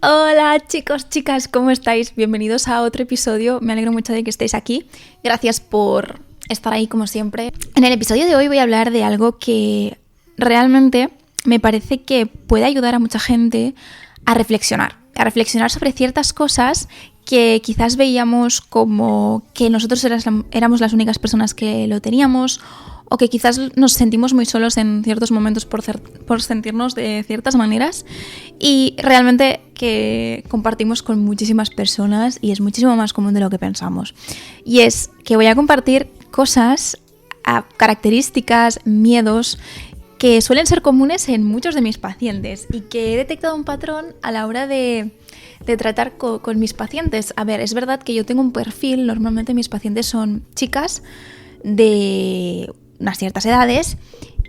Hola chicos, chicas, ¿cómo estáis? Bienvenidos a otro episodio, me alegro mucho de que estéis aquí. Gracias por estar ahí como siempre. En el episodio de hoy voy a hablar de algo que realmente me parece que puede ayudar a mucha gente a reflexionar sobre ciertas cosas que quizás veíamos como que nosotros éramos las únicas personas que lo teníamos, o que quizás nos sentimos muy solos en ciertos momentos por sentirnos de ciertas maneras, y realmente que compartimos con muchísimas personas y es muchísimo más común de lo que pensamos. Y es que voy a compartir cosas, características, miedos que suelen ser comunes en muchos de mis pacientes y que he detectado un patrón a la hora de tratar con mis pacientes. A ver, es verdad que yo tengo un perfil, normalmente mis pacientes son chicas de unas ciertas edades,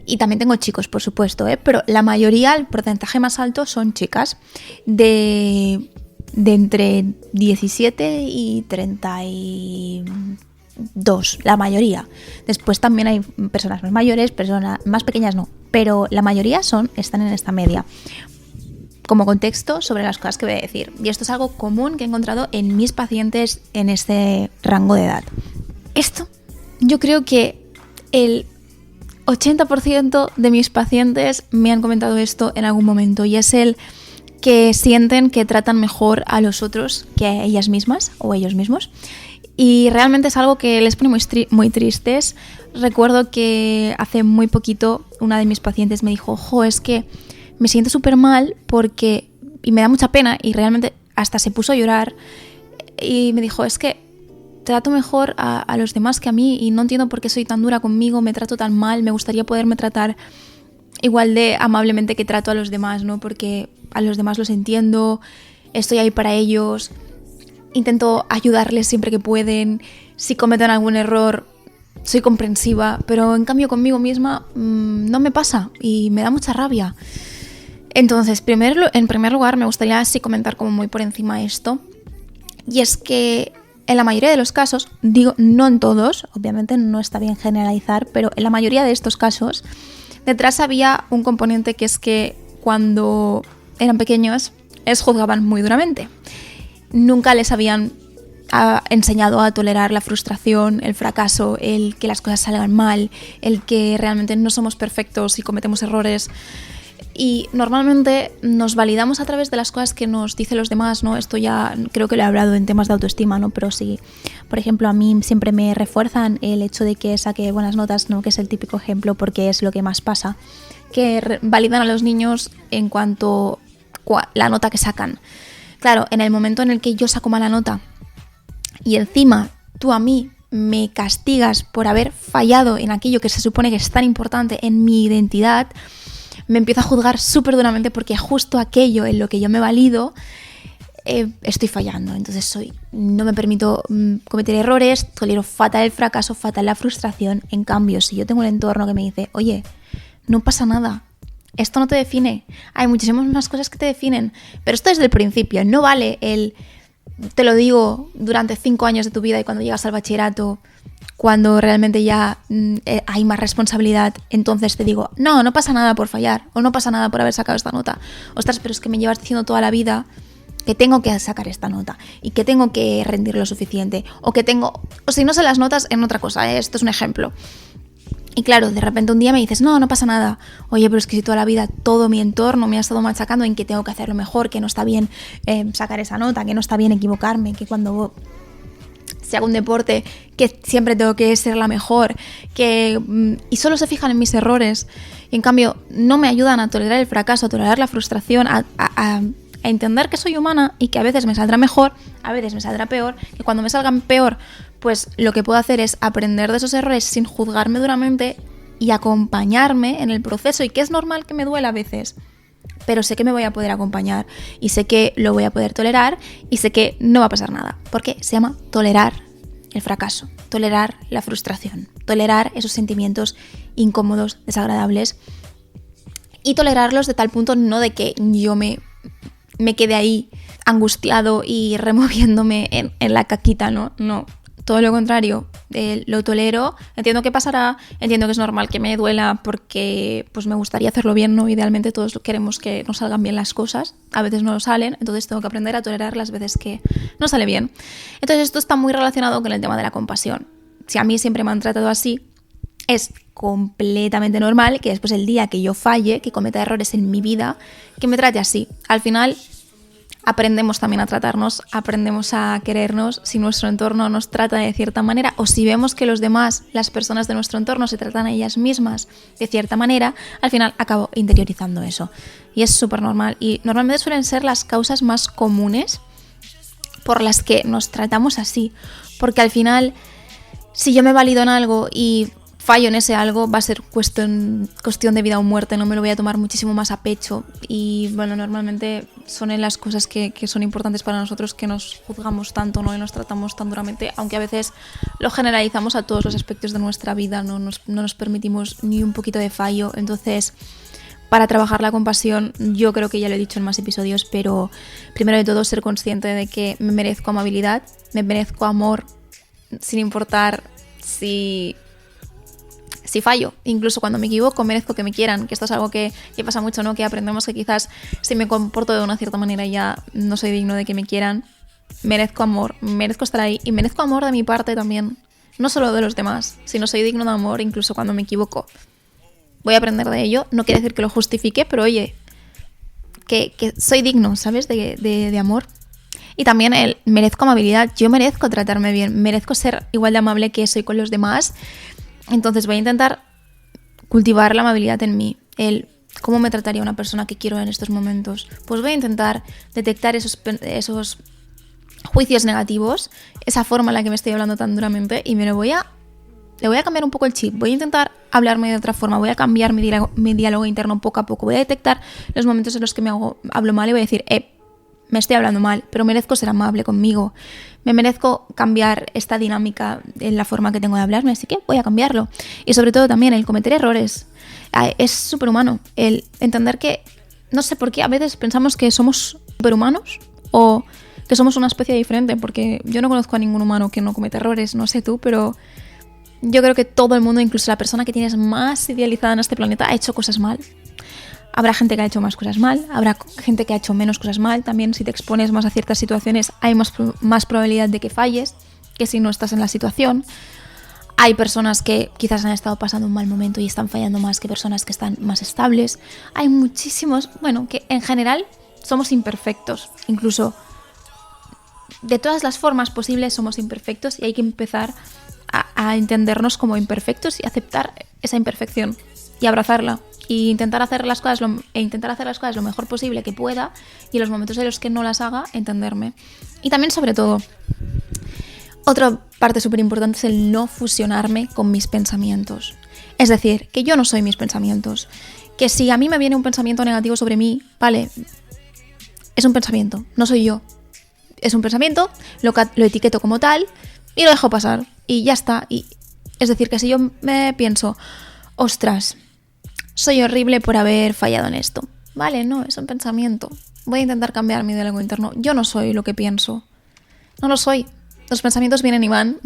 y también tengo chicos, por supuesto, pero la mayoría, el porcentaje más alto son chicas de entre 17 y 32, la mayoría. Después también hay personas más mayores, personas más pequeñas no, pero la mayoría están en esta media. Como contexto sobre las cosas que voy a decir, y esto es algo común que he encontrado en mis pacientes en este rango de edad. Esto, yo creo que el 80% de mis pacientes me han comentado esto en algún momento, y es el que sienten que tratan mejor a los otros que a ellas mismas o a ellos mismos. Y realmente es algo que les pone muy tristes. Recuerdo que hace muy poquito una de mis pacientes me dijo: "Jo, es que me siento súper mal y me da mucha pena", y realmente hasta se puso a llorar y me dijo: "Es que trato mejor a los demás que a mí y no entiendo por qué soy tan dura conmigo, me trato tan mal, me gustaría poderme tratar igual de amablemente que trato a los demás, ¿no? Porque a los demás los entiendo, estoy ahí para ellos, intento ayudarles siempre que pueden, si cometen algún error soy comprensiva, pero en cambio conmigo misma no me pasa y me da mucha rabia". Entonces, en primer lugar, me gustaría así comentar como muy por encima esto, y es que en la mayoría de los casos, digo no en todos, obviamente no está bien generalizar, pero en la mayoría de estos casos, detrás había un componente, que es que cuando eran pequeños les juzgaban muy duramente. Nunca les habían enseñado a tolerar la frustración, el fracaso, el que las cosas salgan mal, el que realmente no somos perfectos y cometemos errores. Y normalmente nos validamos a través de las cosas que nos dicen los demás, ¿no? Esto ya creo que lo he hablado en temas de autoestima, ¿no? Pero sí, por ejemplo, a mí siempre me refuerzan el hecho de que saque buenas notas, ¿no? Que es el típico ejemplo, porque es lo que más pasa, que validan a los niños en cuanto a la nota que sacan. Claro, en el momento en el que yo saco mala nota y encima tú a mí me castigas por haber fallado en aquello que se supone que es tan importante en mi identidad, me empiezo a juzgar súper duramente porque justo aquello en lo que yo me valido estoy fallando. Entonces no me permito cometer errores, tolero fatal el fracaso, fatal la frustración. En cambio, si yo tengo un entorno que me dice: "Oye, no pasa nada, esto no te define, hay muchísimas más cosas que te definen", pero esto desde el principio, no vale te lo digo durante 5 años de tu vida y cuando llegas al bachillerato, cuando realmente ya hay más responsabilidad, entonces te digo: no pasa nada por fallar, o no pasa nada por haber sacado esta nota. Ostras, pero es que me llevas diciendo toda la vida que tengo que sacar esta nota y que tengo que rendir lo suficiente, o si no sé las notas en otra cosa, esto es un ejemplo. Y claro, de repente un día me dices: no pasa nada. Oye, pero es que si toda la vida todo mi entorno me ha estado machacando en que tengo que hacerlo mejor, que no está bien sacar esa nota, que no está bien equivocarme, que cuando si hago un deporte que siempre tengo que ser la mejor, y solo se fijan en mis errores, y en cambio no me ayudan a tolerar el fracaso, a tolerar la frustración, a entender que soy humana y que a veces me saldrá mejor, a veces me saldrá peor, que cuando me salgan peor, pues lo que puedo hacer es aprender de esos errores sin juzgarme duramente y acompañarme en el proceso, y que es normal que me duela a veces, pero sé que me voy a poder acompañar y sé que lo voy a poder tolerar y sé que no va a pasar nada, porque se llama tolerar el fracaso, tolerar la frustración, tolerar esos sentimientos incómodos, desagradables, y tolerarlos de tal punto no de que yo me quede ahí angustiado y removiéndome en la caquita, no, todo lo contrario, lo tolero, entiendo que pasará, entiendo que es normal que me duela porque pues me gustaría hacerlo bien, ¿no? Idealmente todos queremos que nos salgan bien las cosas, a veces no lo salen, entonces tengo que aprender a tolerar las veces que no sale bien. Entonces esto está muy relacionado con el tema de la compasión. Si a mí siempre me han tratado así, es completamente normal que después el día que yo falle, que cometa errores en mi vida, que me trate así. Al final aprendemos también a tratarnos, aprendemos a querernos. Si nuestro entorno nos trata de cierta manera o si vemos que los demás, las personas de nuestro entorno se tratan a ellas mismas de cierta manera, al final acabo interiorizando eso. Y es súper normal y normalmente suelen ser las causas más comunes por las que nos tratamos así. Porque al final, si yo me valido en algo y fallo en ese algo, va a ser cuestión de vida o muerte, no me lo voy a tomar muchísimo más a pecho. Y bueno, normalmente son en las cosas que son importantes para nosotros que nos juzgamos tanto, ¿no? Y nos tratamos tan duramente, aunque a veces lo generalizamos a todos los aspectos de nuestra vida, no nos permitimos ni un poquito de fallo. Entonces, para trabajar la compasión, yo creo que ya lo he dicho en más episodios, pero primero de todo ser consciente de que me merezco amabilidad, me merezco amor, sin importar si fallo, incluso cuando me equivoco merezco que me quieran, que esto es algo que pasa mucho, ¿no? Que aprendemos que quizás si me comporto de una cierta manera ya no soy digno de que me quieran. Merezco amor, merezco estar ahí y merezco amor de mi parte también, no solo de los demás, sino soy digno de amor incluso cuando me equivoco. Voy a aprender de ello, no quiere decir que lo justifique, pero oye, que soy digno, ¿sabes? De amor. Y también merezco amabilidad, yo merezco tratarme bien, merezco ser igual de amable que soy con los demás. Entonces voy a intentar cultivar la amabilidad en mí, cómo me trataría una persona que quiero en estos momentos. Pues voy a intentar detectar esos juicios negativos, esa forma en la que me estoy hablando tan duramente y le voy a cambiar un poco el chip. Voy a intentar hablarme de otra forma, voy a cambiar mi diálogo interno poco a poco. Voy a detectar los momentos en los que hablo mal y voy a decir, me estoy hablando mal, pero merezco ser amable conmigo. Me merezco cambiar esta dinámica en la forma que tengo de hablarme, así que voy a cambiarlo. Y sobre todo también el cometer errores. Es superhumano. El entender que, no sé por qué, a veces pensamos que somos superhumanos o que somos una especie diferente, porque yo no conozco a ningún humano que no cometa errores, no sé tú, pero yo creo que todo el mundo, incluso la persona que tienes más idealizada en este planeta, ha hecho cosas mal. Habrá gente que ha hecho más cosas mal, habrá gente que ha hecho menos cosas mal. También si te expones más a ciertas situaciones hay más probabilidad de que falles que si no estás en la situación. Hay personas que quizás han estado pasando un mal momento y están fallando más que personas que están más estables. Hay muchísimos, que en general somos imperfectos. Incluso de todas las formas posibles somos imperfectos y hay que empezar a entendernos como imperfectos y aceptar esa imperfección y abrazarla. Y intentar hacer las cosas lo mejor posible que pueda y en los momentos en los que no las haga, entenderme. Y también, sobre todo, otra parte súper importante es el no fusionarme con mis pensamientos. Es decir, que yo no soy mis pensamientos. Que si a mí me viene un pensamiento negativo sobre mí, vale, es un pensamiento, no soy yo. Es un pensamiento, lo etiqueto como tal y lo dejo pasar. Y ya está. Es decir, que si yo me pienso, ostras, soy horrible por haber fallado en esto. Vale, no, es un pensamiento. Voy a intentar cambiar mi diálogo interno. Yo no soy lo que pienso. No lo soy. Los pensamientos vienen y van.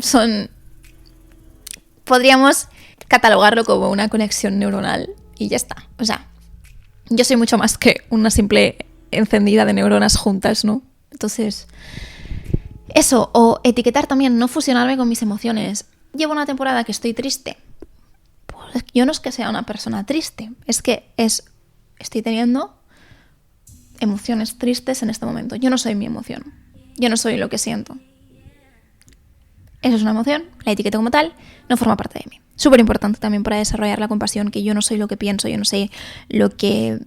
Podríamos catalogarlo como una conexión neuronal y ya está. O sea, yo soy mucho más que una simple encendida de neuronas juntas, ¿no? Entonces, eso, o etiquetar también, no fusionarme con mis emociones. Llevo una temporada que estoy triste. Yo no es que sea una persona triste, es que estoy teniendo emociones tristes en este momento. Yo no soy mi emoción, yo no soy lo que siento. Eso es una emoción, la etiqueto como tal, no forma parte de mí. Súper importante también para desarrollar la compasión, que yo no soy lo que pienso, yo no sé lo que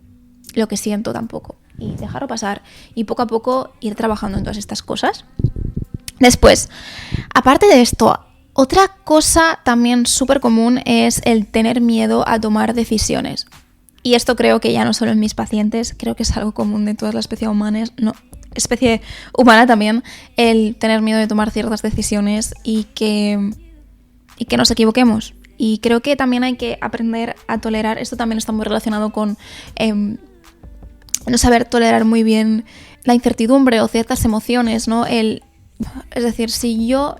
siento tampoco. Y dejarlo pasar y poco a poco ir trabajando en todas estas cosas. Después, aparte de esto, otra cosa también súper común es el tener miedo a tomar decisiones. Y esto creo que ya no solo en mis pacientes, creo que es algo común de toda la especie humana también, el tener miedo de tomar ciertas decisiones y que nos equivoquemos. Y creo que también hay que aprender a tolerar, esto también está muy relacionado con no saber tolerar muy bien la incertidumbre o ciertas emociones, ¿no? Es decir, si yo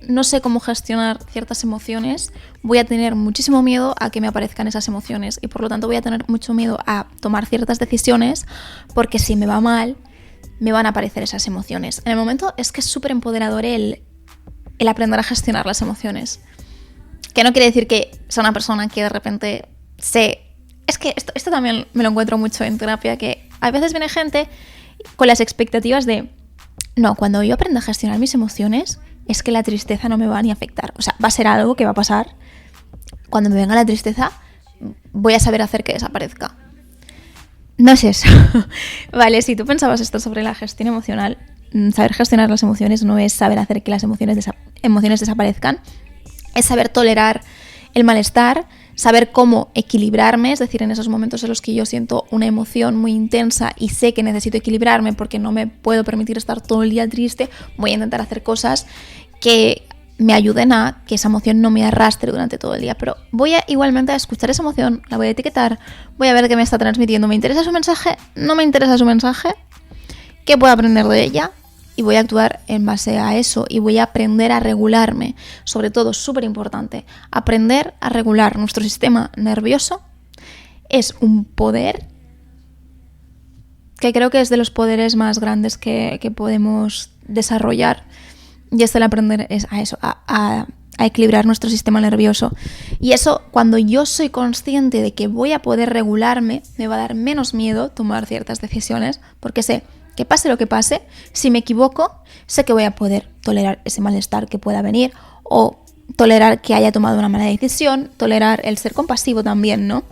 no sé cómo gestionar ciertas emociones, voy a tener muchísimo miedo a que me aparezcan esas emociones y por lo tanto voy a tener mucho miedo a tomar ciertas decisiones porque si me va mal, me van a aparecer esas emociones. En el momento es que es súper empoderador el aprender a gestionar las emociones. Que no quiere decir que sea una persona que de repente Es que esto también me lo encuentro mucho en terapia, que a veces viene gente con las expectativas de no, cuando yo aprenda a gestionar mis emociones es que la tristeza no me va ni a afectar. O sea, va a ser algo que va a pasar. Cuando me venga la tristeza voy a saber hacer que desaparezca. No es eso. Vale, si tú pensabas esto sobre la gestión emocional, saber gestionar las emociones no es saber hacer que las emociones desaparezcan, es saber tolerar el malestar, saber cómo equilibrarme, es decir, en esos momentos en los que yo siento una emoción muy intensa y sé que necesito equilibrarme porque no me puedo permitir estar todo el día triste, voy a intentar hacer cosas que me ayuden a que esa emoción no me arrastre durante todo el día, pero voy a igualmente a escuchar esa emoción, la voy a etiquetar, voy a ver qué me está transmitiendo, ¿me interesa su mensaje? ¿No me interesa su mensaje? ¿Qué puedo aprender de ella? Y voy a actuar en base a eso y voy a aprender a regularme. Sobre todo, súper importante, aprender a regular nuestro sistema nervioso es un poder que creo que es de los poderes más grandes que podemos desarrollar. Y es el aprender a eso, a equilibrar nuestro sistema nervioso. Y eso, cuando yo soy consciente de que voy a poder regularme, me va a dar menos miedo tomar ciertas decisiones, porque sé que pase lo que pase, si me equivoco, sé que voy a poder tolerar ese malestar que pueda venir o tolerar que haya tomado una mala decisión, tolerar el ser compasivo también, ¿no?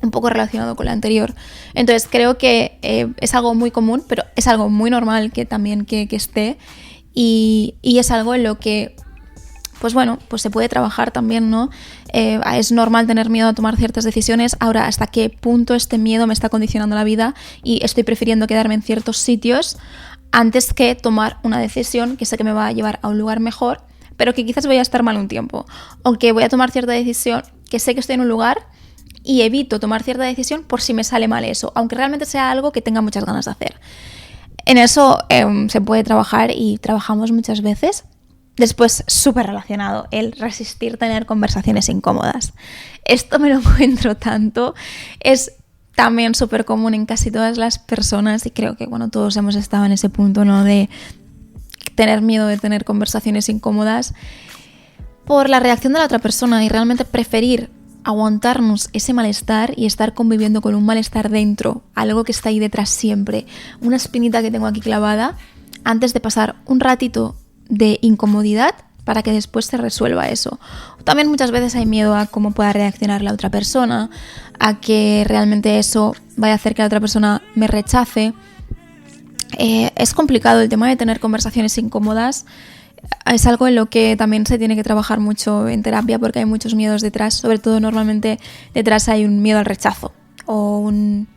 Un poco relacionado con lo anterior. Entonces creo que es algo muy común, pero es algo muy normal que también que esté y es algo en lo que pues bueno, pues se puede trabajar también, ¿no? Es normal tener miedo a tomar ciertas decisiones. Ahora, ¿hasta qué punto este miedo me está condicionando la vida y estoy prefiriendo quedarme en ciertos sitios antes que tomar una decisión que sé que me va a llevar a un lugar mejor, pero que quizás voy a estar mal un tiempo? O que voy a tomar cierta decisión que sé que estoy en un lugar y evito tomar cierta decisión por si me sale mal eso, aunque realmente sea algo que tenga muchas ganas de hacer. En eso se puede trabajar y trabajamos muchas veces. Después, súper relacionado, el resistir tener conversaciones incómodas. Esto me lo encuentro tanto, es también súper común en casi todas las personas y creo que bueno, todos hemos estado en ese punto, ¿no? De tener miedo de tener conversaciones incómodas por la reacción de la otra persona y realmente preferir aguantarnos ese malestar y estar conviviendo con un malestar dentro, algo que está ahí detrás siempre, una espinita que tengo aquí clavada, antes de pasar un ratito de incomodidad para que después se resuelva eso. También muchas veces hay miedo a cómo pueda reaccionar la otra persona, a que realmente eso vaya a hacer que la otra persona me rechace. Es complicado el tema de tener conversaciones incómodas. Es algo en lo que también se tiene que trabajar mucho en terapia porque hay muchos miedos detrás. Sobre todo normalmente detrás hay un miedo al rechazo o un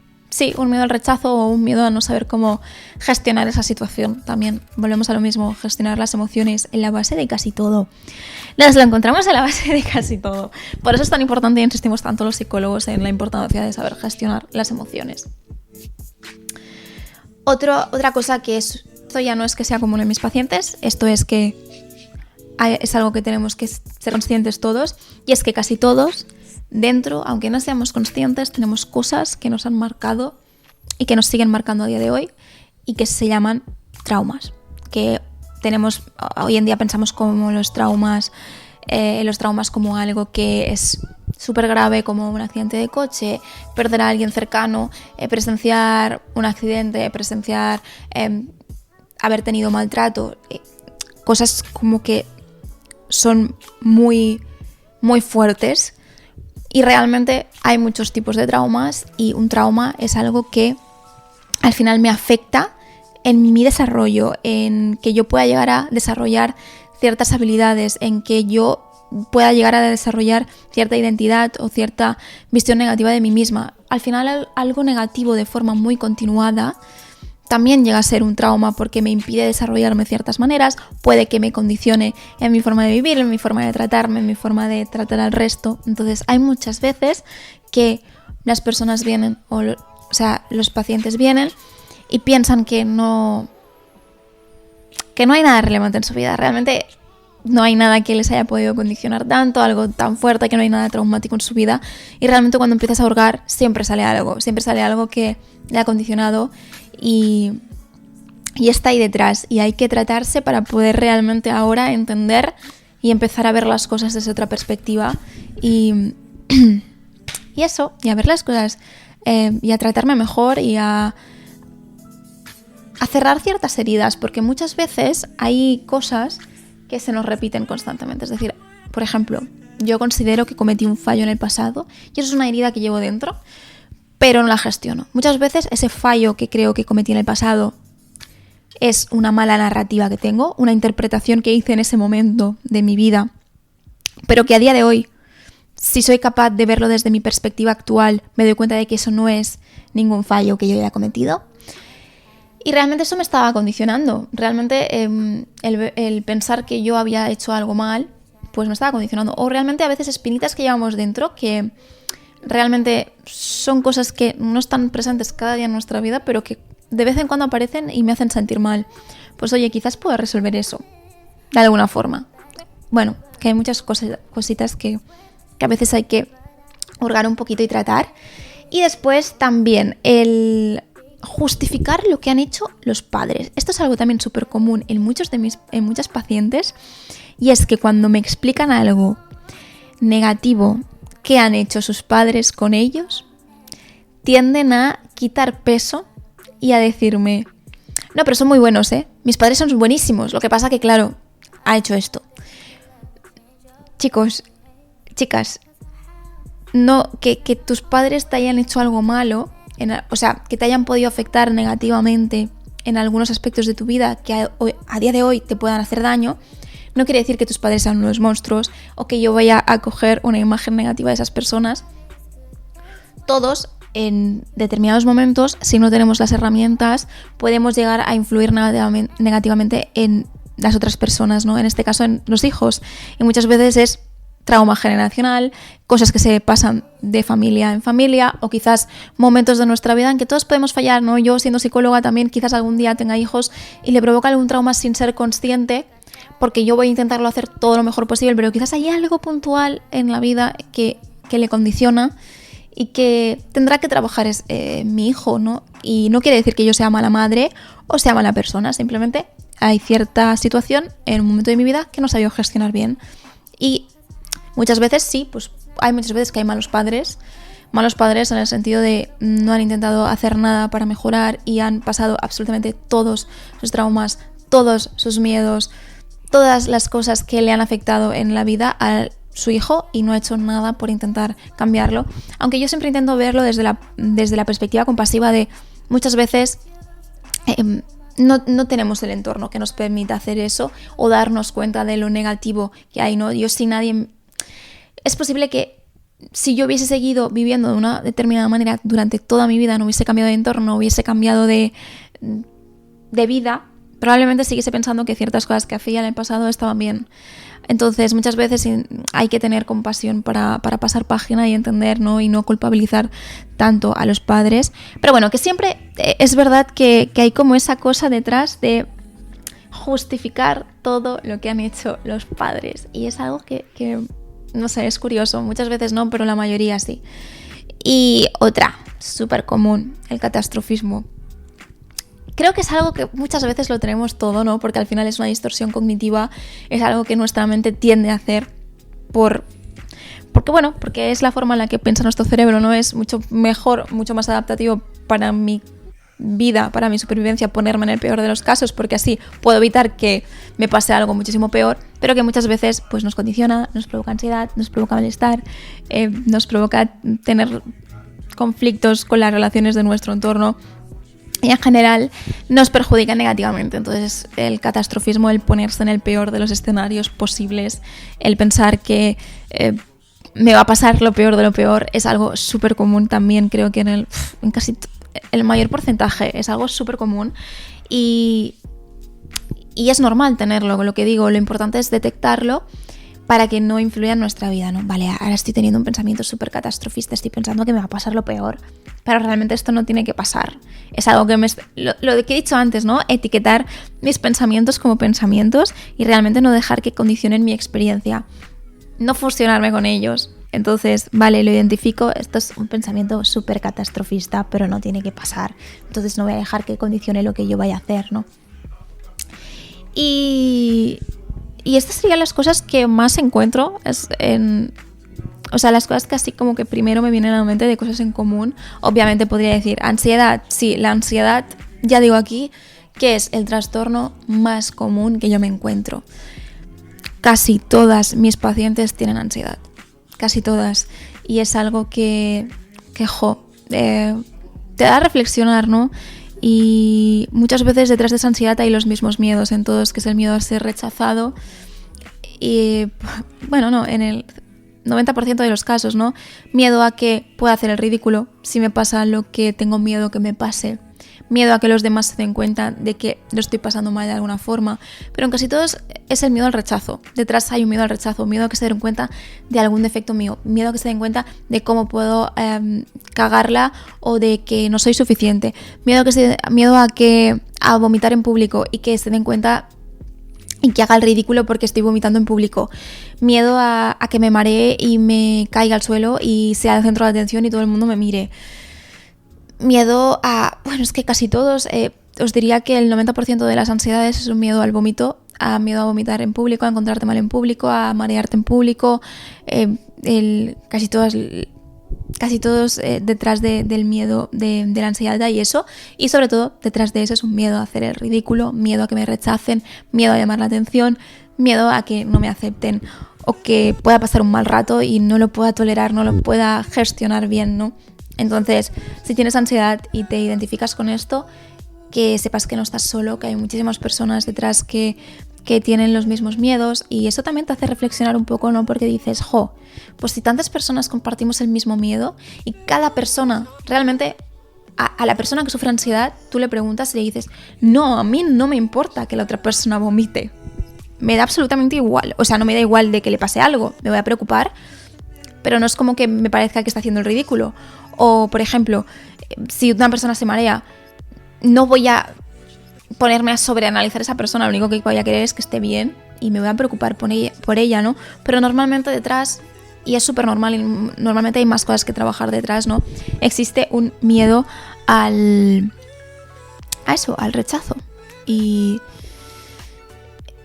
miedo al rechazo o un miedo a no saber cómo gestionar esa situación. También volvemos a lo mismo, gestionar las emociones en la base de casi todo. Nos lo encontramos en la base de casi todo. Por eso es tan importante y insistimos tanto los psicólogos en la importancia de saber gestionar las emociones. Otra cosa que esto ya no es que sea común en mis pacientes, esto es que es algo que tenemos que ser conscientes todos, y es que casi todos dentro, aunque no seamos conscientes, tenemos cosas que nos han marcado y que nos siguen marcando a día de hoy y que se llaman traumas. Que tenemos, hoy en día pensamos como los traumas como algo que es súper grave, como un accidente de coche, perder a alguien cercano, presenciar un accidente, presenciar haber tenido maltrato, cosas como que son muy, muy fuertes. Y realmente hay muchos tipos de traumas y un trauma es algo que al final me afecta en mi desarrollo, en que yo pueda llegar a desarrollar ciertas habilidades, en que yo pueda llegar a desarrollar cierta identidad o cierta visión negativa de mí misma. Al final algo negativo de forma muy continuada también llega a ser un trauma porque me impide desarrollarme de ciertas maneras, puede que me condicione en mi forma de vivir, en mi forma de tratarme, en mi forma de tratar al resto. Entonces hay muchas veces que las personas vienen, o sea, los pacientes vienen y piensan que no hay nada relevante en su vida. Realmente no hay nada que les haya podido condicionar tanto, algo tan fuerte, que no hay nada traumático en su vida. Y realmente cuando empiezas a hurgar siempre sale algo que le ha condicionado y está ahí detrás. Y hay que tratarse para poder realmente ahora entender y empezar a ver las cosas desde otra perspectiva. Y eso, y a ver las cosas y a tratarme mejor y a cerrar ciertas heridas, porque muchas veces hay cosas que se nos repiten constantemente. Es decir, por ejemplo, yo considero que cometí un fallo en el pasado y eso es una herida que llevo dentro, pero no la gestiono. Muchas veces ese fallo que creo que cometí en el pasado es una mala narrativa que tengo, una interpretación que hice en ese momento de mi vida, pero que a día de hoy, si soy capaz de verlo desde mi perspectiva actual, me doy cuenta de que eso no es ningún fallo que yo haya cometido. Y realmente eso me estaba condicionando. Realmente el pensar que yo había hecho algo mal, pues me estaba condicionando. O realmente a veces espinitas que llevamos dentro que realmente son cosas que no están presentes cada día en nuestra vida, pero que de vez en cuando aparecen y me hacen sentir mal. Pues oye, quizás puedo resolver eso de alguna forma. Bueno, que hay muchas cositas que a veces hay que hurgar un poquito y tratar. Y después también el justificar lo que han hecho los padres. Esto es algo también súper común en muchas pacientes, y es que cuando me explican algo negativo que han hecho sus padres con ellos, tienden a quitar peso y a decirme: no, pero son muy buenos, mis padres son buenísimos, lo que pasa que claro, ha hecho esto. Chicos, chicas, no, que tus padres te hayan hecho algo malo, o sea, que te hayan podido afectar negativamente en algunos aspectos de tu vida que a día de hoy te puedan hacer daño, no quiere decir que tus padres sean unos monstruos o que yo vaya a coger una imagen negativa de esas personas. Todos, en determinados momentos, si no tenemos las herramientas, podemos llegar a influir negativamente en las otras personas, ¿no? En este caso, en los hijos. Y muchas veces es trauma generacional, cosas que se pasan de familia en familia, o quizás momentos de nuestra vida en que todos podemos fallar, ¿no? Yo, siendo psicóloga, también quizás algún día tenga hijos y le provoca algún trauma sin ser consciente, porque yo voy a intentarlo hacer todo lo mejor posible, pero quizás hay algo puntual en la vida que le condiciona y que tendrá que trabajar mi hijo, ¿no? Y no quiere decir que yo sea mala madre o sea mala persona, simplemente hay cierta situación en un momento de mi vida que no sabía gestionar bien. Y muchas veces sí, pues hay muchas veces que hay malos padres en el sentido de no han intentado hacer nada para mejorar y han pasado absolutamente todos sus traumas, todos sus miedos, todas las cosas que le han afectado en la vida a su hijo y no ha hecho nada por intentar cambiarlo. Aunque yo siempre intento verlo desde la perspectiva compasiva de muchas veces no tenemos el entorno que nos permita hacer eso o darnos cuenta de lo negativo que hay, ¿no? Yo sin nadie... Es posible que si yo hubiese seguido viviendo de una determinada manera durante toda mi vida, no hubiese cambiado de entorno, no hubiese cambiado de vida, probablemente siguiese pensando que ciertas cosas que hacía en el pasado estaban bien. Entonces muchas veces hay que tener compasión para pasar página y entender, ¿no? Y no culpabilizar tanto a los padres. Pero bueno, que siempre es verdad que hay como esa cosa detrás de justificar todo lo que han hecho los padres. Y es algo que no sé, es curioso. Muchas veces no, pero la mayoría sí. Y otra, súper común, el catastrofismo. Creo que es algo que muchas veces lo tenemos todo, ¿no? Porque al final es una distorsión cognitiva, es algo que nuestra mente tiende a hacer porque es la forma en la que piensa nuestro cerebro, ¿no? Es mucho mejor, mucho más adaptativo para mi vida, para mi supervivencia, ponerme en el peor de los casos, porque así puedo evitar que me pase algo muchísimo peor, pero que muchas veces pues nos condiciona, nos provoca ansiedad, nos provoca malestar, nos provoca tener conflictos con las relaciones de nuestro entorno. Y en general nos perjudica negativamente. Entonces el catastrofismo, el ponerse en el peor de los escenarios posibles, el pensar que me va a pasar lo peor de lo peor, es algo súper común también. Creo que en casi el mayor porcentaje es algo súper común y es normal tenerlo. Lo que digo, lo importante es detectarlo para que no influya en nuestra vida, ¿no? Vale, ahora estoy teniendo un pensamiento súper catastrofista, estoy pensando que me va a pasar lo peor, pero realmente esto no tiene que pasar. Es algo que lo que he dicho antes, ¿no? Etiquetar mis pensamientos como pensamientos y realmente no dejar que condicionen mi experiencia. No fusionarme con ellos. Entonces, vale, lo identifico, esto es un pensamiento súper catastrofista, pero no tiene que pasar. Entonces no voy a dejar que condicione lo que yo vaya a hacer, ¿no? Y estas serían las cosas que más encuentro o sea, las cosas que así como que primero me vienen a la mente de cosas en común. Obviamente podría decir ansiedad. Sí, la ansiedad, ya digo aquí, que es el trastorno más común que yo me encuentro. Casi todas mis pacientes tienen ansiedad. Casi todas. Y es algo que te da a reflexionar, ¿no? Y muchas veces detrás de esa ansiedad hay los mismos miedos en todos, que es el miedo a ser rechazado. Y bueno, no, en el 90% de los casos, ¿no? Miedo a que pueda hacer el ridículo si me pasa lo que tengo miedo que me pase. Miedo a que los demás se den cuenta de que lo estoy pasando mal de alguna forma. Pero en casi todos es el miedo al rechazo. Detrás hay un miedo al rechazo, miedo a que se den cuenta de algún defecto mío, miedo a que se den cuenta de cómo puedo cagarla o de que no soy suficiente, miedo a vomitar en público y que se den cuenta y que haga el ridículo porque estoy vomitando en público, miedo a que me maree y me caiga al suelo y sea el centro de atención y todo el mundo me mire. Miedo a... Bueno, es que casi todos... os diría que el 90% de las ansiedades es un miedo al vómito, a miedo a vomitar en público, a encontrarte mal en público, a marearte en público. Casi todos detrás del miedo de la ansiedad y eso. Y sobre todo detrás de eso es un miedo a hacer el ridículo, miedo a que me rechacen, miedo a llamar la atención, miedo a que no me acepten o que pueda pasar un mal rato y no lo pueda tolerar, no lo pueda gestionar bien, ¿no? Entonces, si tienes ansiedad y te identificas con esto, que sepas que no estás solo, que hay muchísimas personas detrás que tienen los mismos miedos, y eso también te hace reflexionar un poco, ¿no? Porque dices, pues si tantas personas compartimos el mismo miedo y cada persona, realmente a la persona que sufre ansiedad, tú le preguntas y le dices, no, a mí no me importa que la otra persona vomite, me da absolutamente igual, o sea, no me da igual de que le pase algo, me voy a preocupar, pero no es como que me parezca que está haciendo el ridículo. O, por ejemplo, si una persona se marea, no voy a ponerme a sobreanalizar a esa persona, lo único que voy a querer es que esté bien y me voy a preocupar por ella, ¿no? Pero normalmente detrás, y es súper normal, y normalmente hay más cosas que trabajar detrás, ¿no? Existe un miedo al rechazo. Y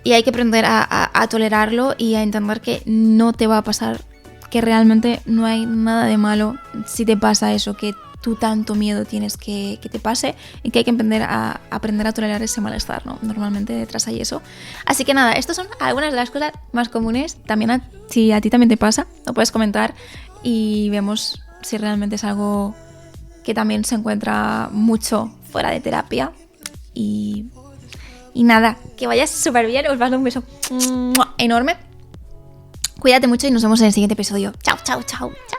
hay que aprender a tolerarlo y a entender que no te va a pasar, que realmente no hay nada de malo si te pasa eso, que tú tanto miedo tienes que te pase, y que hay que aprender a tolerar ese malestar, ¿no? Normalmente detrás hay eso. Así que nada, estas son algunas de las cosas más comunes. También si a ti también te pasa, lo puedes comentar y vemos si realmente es algo que también se encuentra mucho fuera de terapia. Y nada, que vayas súper bien, os mando un beso enorme. Cuídate mucho y nos vemos en el siguiente episodio. Chao, chao, chao, chao.